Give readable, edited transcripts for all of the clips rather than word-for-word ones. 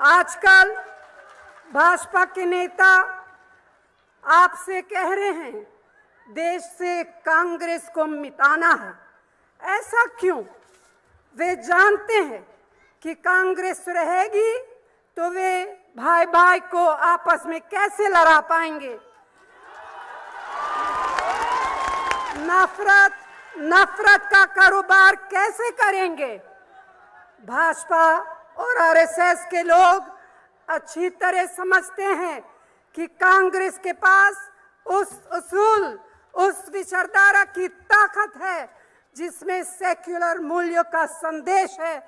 आजकल भाजपा के नेता आपसे कह रहे हैं देश से कांग्रेस को मिटाना है। ऐसा क्यों? वे जानते हैं कि कांग्रेस रहेगी तो वे भाई भाई को आपस में कैसे लड़ा पाएंगे। नफरत का कारोबार कैसे करेंगे। भाजपा और आरएसएस के लोग अच्छी तरह समझते हैं कि कांग्रेस के पास उस उसूल, उस विचारधारा की ताकत है जिसमें सेक्युलर मूल्यों का संदेश है,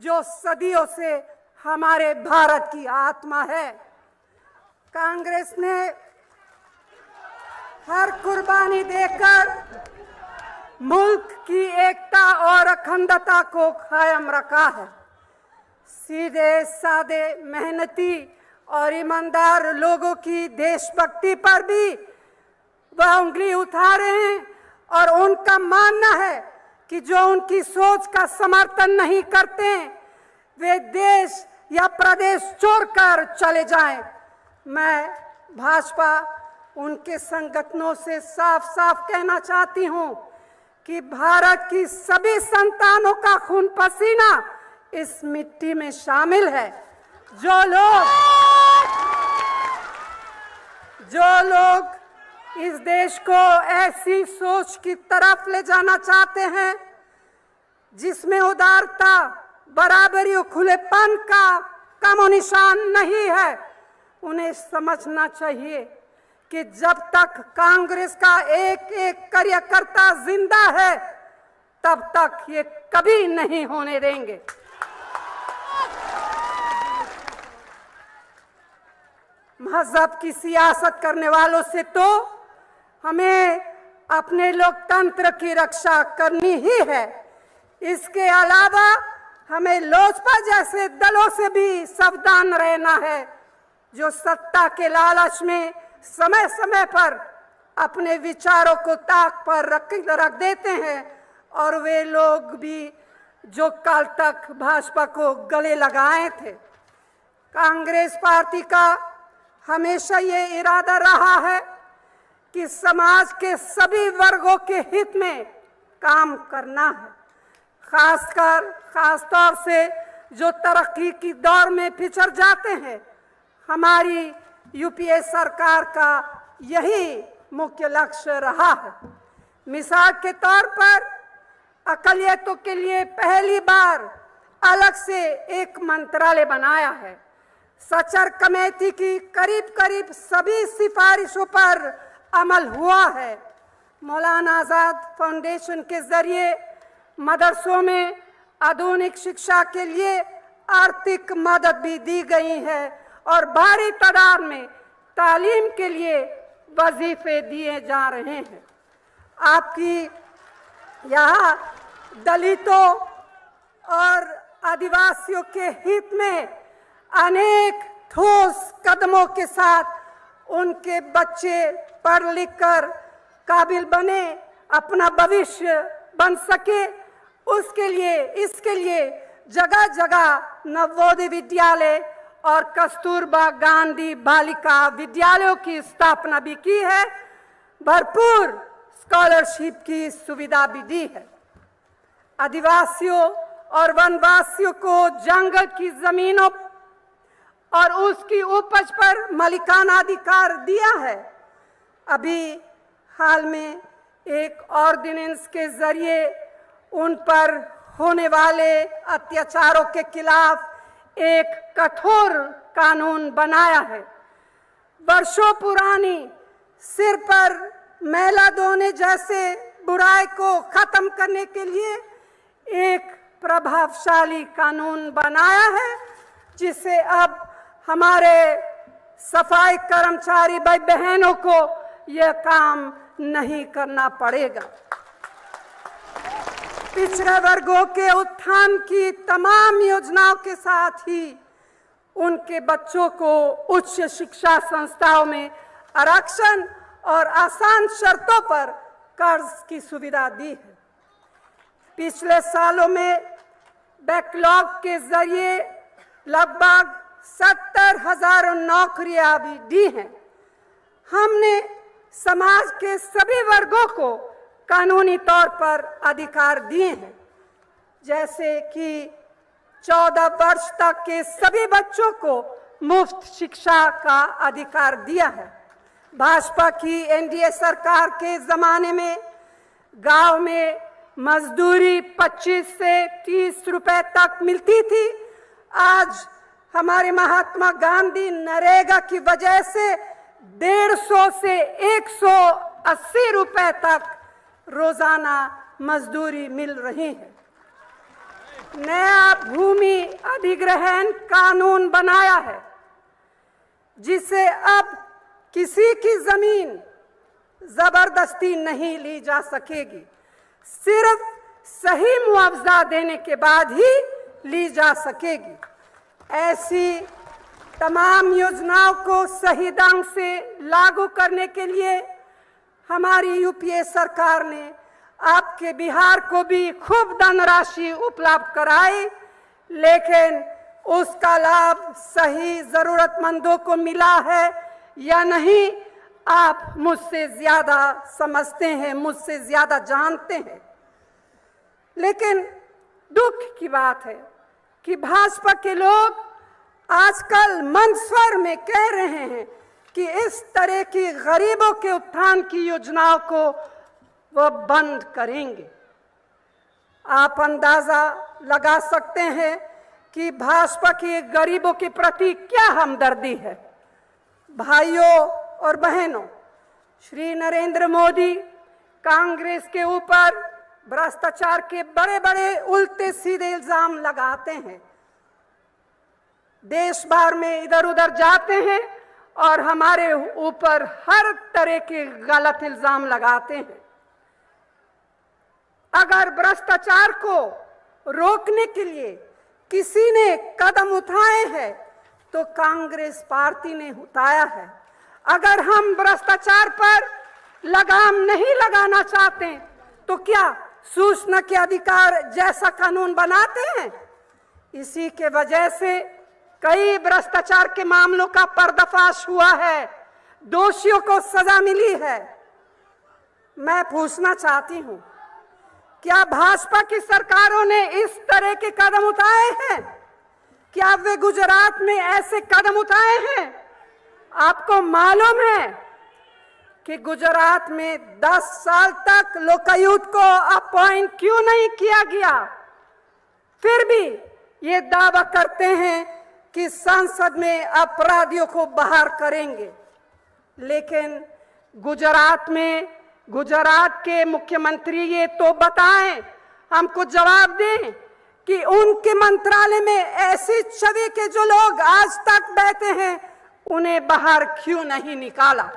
जो सदियों से हमारे भारत की आत्मा है। कांग्रेस ने हर कुर्बानी देकर मुल्क की एकता और अखंडता को कायम रखा है। सीधे साधे मेहनती और ईमानदार लोगों की देशभक्ति पर भी वह उंगली उठा रहे हैं और उनका मानना है कि जो उनकी सोच का समर्थन नहीं करते वे देश या प्रदेश छोड़कर चले जाएं। मैं भाजपा उनके संगठनों से साफ साफ कहना चाहती हूं कि भारत की सभी संतानों का खून पसीना इस मिट्टी में शामिल है। जो लोग इस देश को ऐसी सोच की तरफ ले जाना चाहते हैं जिसमें उदारता, बराबरी और खुलेपन का कमो निशान नहीं है, उन्हें समझना चाहिए कि जब तक कांग्रेस का एक एक कार्यकर्ता जिंदा है तब तक ये कभी नहीं होने देंगे। मजहब की सियासत करने वालों से तो हमें अपने लोकतंत्र की रक्षा करनी ही है। इसके अलावा हमें लोजपा जैसे दलों से भी सावधान रहना है जो सत्ता के लालच में समय समय पर अपने विचारों को ताक पर रख देते हैं, और वे लोग भी जो कल तक भाजपा को गले लगाए थे। कांग्रेस पार्टी का हमेशा ये इरादा रहा है कि समाज के सभी वर्गों के हित में काम करना है। खास तौर से जो तरक्की की दौर में पिछड़ जाते हैं, हमारी यूपीए सरकार का यही मुख्य लक्ष्य रहा है। मिसाल के तौर पर अकलियतों के लिए पहली बार अलग से एक मंत्रालय बनाया है। सचर कमेटी की करीब सभी सिफारिशों पर अमल हुआ है। मौलाना आजाद फाउंडेशन के जरिए मदरसों में आधुनिक शिक्षा के लिए आर्थिक मदद भी दी गई है और भारी तादाद में तालीम के लिए वजीफे दिए जा रहे हैं। आपकी यहाँ दलितों और आदिवासियों के हित में अनेक ठोस कदमों के साथ उनके बच्चे पढ़ लिख कर काबिल बने, अपना भविष्य बन सके, इसके लिए जगह जगह नवोदय विद्यालय और कस्तूरबा गांधी बालिका विद्यालयों की स्थापना भी की है। भरपूर स्कॉलरशिप की सुविधा भी दी है। आदिवासियों और वनवासियों को जंगल की जमीनों और उसकी उपज पर मालिकाना अधिकार दिया है। अभी हाल में एक ऑर्डिनेंस के जरिए उन पर होने वाले अत्याचारों के खिलाफ एक कठोर कानून बनाया है। वर्षों पुरानी सिर पर मैला धोने जैसे बुराई को खत्म करने के लिए एक प्रभावशाली कानून बनाया है, जिससे अब हमारे सफाई कर्मचारी भाई बहनों को यह काम नहीं करना पड़ेगा। पिछड़े वर्गों के उत्थान की तमाम योजनाओं के साथ ही उनके बच्चों को उच्च शिक्षा संस्थाओं में आरक्षण और आसान शर्तों पर कर्ज की सुविधा दी है। पिछले सालों में बैकलॉग के जरिए लगभग 70,000 नौकरियां भी दी हैं। हमने समाज के सभी वर्गों को कानूनी तौर पर अधिकार दिए हैं, जैसे कि 14 वर्ष तक के सभी बच्चों को मुफ्त शिक्षा का अधिकार दिया है। भाजपा की एनडीए सरकार के जमाने में गांव में मजदूरी 25 से 30 रुपए तक मिलती थी। आज हमारे महात्मा गांधी नरेगा की वजह से 150 से 180 रुपए तक रोजाना मजदूरी मिल रही है। नया भूमि अधिग्रहण कानून बनाया है, जिससे अब किसी की जमीन जबरदस्ती नहीं ली जा सकेगी, सिर्फ सही मुआवजा देने के बाद ही ली जा सकेगी। ऐसी तमाम योजनाओं को सही ढंग से लागू करने के लिए हमारी यूपीए सरकार ने आपके बिहार को भी खूब धनराशि उपलब्ध कराई, लेकिन उसका लाभ सही जरूरतमंदों को मिला है या नहीं, आप मुझसे ज्यादा समझते हैं, मुझसे ज्यादा जानते हैं। लेकिन दुख की बात है कि भाजपा के लोग आजकल मंद स्वर में कह रहे हैं कि इस तरह की गरीबों के उत्थान की योजनाओं को वह बंद करेंगे। आप अंदाजा लगा सकते हैं कि भाजपा के गरीबों के प्रति क्या हमदर्दी है। भाइयों और बहनों, श्री नरेंद्र मोदी कांग्रेस के ऊपर भ्रष्टाचार के बड़े बड़े उल्टे सीधे इल्जाम लगाते हैं, देश भर में इधर उधर जाते हैं और हमारे ऊपर हर तरह के गलत इल्जाम लगाते हैं। अगर भ्रष्टाचार को रोकने के लिए किसी ने कदम उठाए हैं तो कांग्रेस पार्टी ने उठाया है। अगर हम भ्रष्टाचार पर लगाम नहीं लगाना चाहते तो क्या सूचना के अधिकार जैसा कानून बनाते हैं? इसी के वजह से कई भ्रष्टाचार के मामलों का पर्दाफाश हुआ है, दोषियों को सजा मिली है। मैं पूछना चाहती हूं, क्या भाजपा की सरकारों ने इस तरह के कदम उठाए हैं? क्या वे गुजरात में ऐसे कदम उठाए हैं? आपको मालूम है कि गुजरात में 10 साल तक लोकायुक्त को अपॉइंट क्यों नहीं किया गया? फिर भी ये दावा करते हैं कि संसद में अपराधियों को बाहर करेंगे। लेकिन गुजरात के मुख्यमंत्री ये तो बताएं, हमको जवाब दें कि उनके मंत्रालय में ऐसी छवि के जो लोग आज तक बैठे हैं उन्हें बाहर क्यों नहीं निकाला?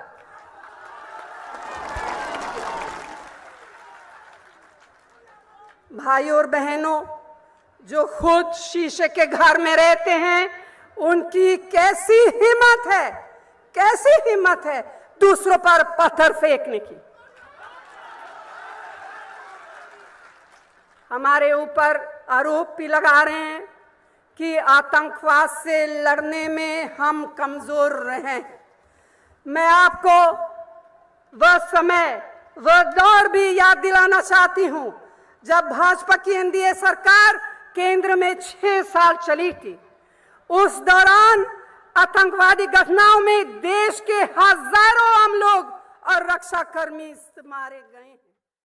भाइयों और बहनों, जो खुद शीशे के घर में रहते हैं उनकी कैसी हिम्मत है दूसरों पर पत्थर फेंकने की। हमारे ऊपर आरोप भी लगा रहे हैं कि आतंकवाद से लड़ने में हम कमजोर रहे हैं। मैं आपको वह समय, वह दौर भी याद दिलाना चाहती हूं जब भाजपा की एनडीए सरकार केंद्र में 6 साल चली थी। उस दौरान आतंकवादी घटनाओं में देश के हजारों आम लोग और रक्षाकर्मी मारे गए हैं।